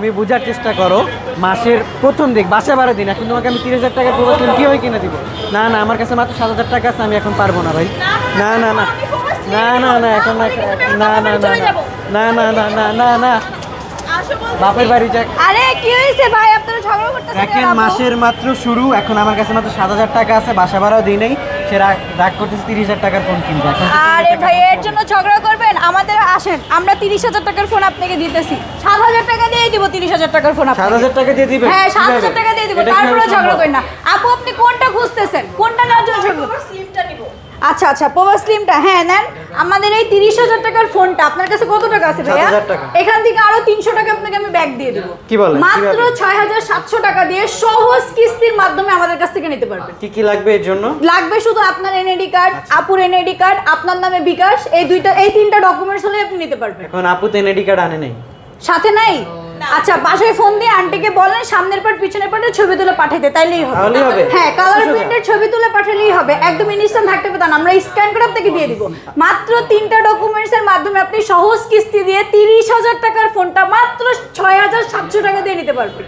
তুমি বোঝার চেষ্টা করো, মাসের প্রথম দিক বাসা 12 দিন, এখন তোমাকে আমি 30,000 টাকা প্রবাস লোন কীভাবে কিনে দিব? না না, আমার কাছে মাত্র 7,000 টাকা আছে, আমি এখন পারবো না ভাই। না না না না না না, এখন না না না না না না না না না না, বাপের বাড়ি যাক। আরে কি হয়েছে ভাই, আপনারা ঝগড়া করতেছেন? দেখেন মাসের মাত্র শুরু, এখন আমার কাছে মাত্র 7,000 টাকা আছে, বাসা ভাড়াও দিই নেই, সে রাগ করতেছে 30,000 টাকার ফোন কিনবে। এখন আরে ভাই এর জন্য ঝগড়া করবেন? আমাদের আসেন, আমরা 30,000 টাকার ফোন আপনাকে দিতেছি, 7,000 টাকা দিয়ে দিব 30,000 টাকার ফোন আপনাকে। 7,000 টাকা দিয়ে দিবেন? হ্যাঁ 7,000 টাকা দিয়ে দিব, তারপরে ঝগড়া করেন না। আপু আপনি কোনটা খুঁজতেছেন, কোনটা নেওয়ার জন্য ঝগড়া? স্লিমটা নিব। আচ্ছা আচ্ছা, পোভা স্লিমটা, হ্যাঁ নেন। আমাদের এই 30,000 টাকার ফোনটা আপনার কাছে কত টাকা আছে ভাইয়া? 7,000 টাকা। এখান থেকে আরো 300 টাকা আপনাকে আমি ব্যাক দিয়ে দেব। কি বলেন? মাত্র 6,700 টাকা দিয়ে সহজ কিস্তির মাধ্যমে আমাদের কাছ থেকে নিতে পারবেন। কি কি লাগবে এর জন্য? লাগবে শুধু আপনার এনআইডি কার্ড, আপুর এনআইডি কার্ড, আপনার নামে বিকাশ, এই তিনটা ডকুমেন্টস হলে আপনি নিতে পারবেন। এখন আপু তো এনআইডি কার্ড আনে নাই। সাথে নাই? আচ্ছা বাসায় ফোন দিয়ে আন্টিকে বলেন সামনের পার্ট পিছনের পার্টের ছবি তুলে পাঠাইতে, তাইলেই হবে। তাহলেই হবে? হ্যাঁ, কালার প্রিন্টের ছবি তুলে পাঠালেই হবে, একদম ইনস্ট্যান্ট থাকতে পারেন, আমরা স্ক্যান করে আপনাকে দিয়ে দিব। মাত্র 3টা ডকুমেন্টসের মাধ্যমে আপনি সহজ কিস্তি দিয়ে 30,000 টাকার ফোনটা মাত্র 6,700 টাকা দিয়ে নিতে পারবেন।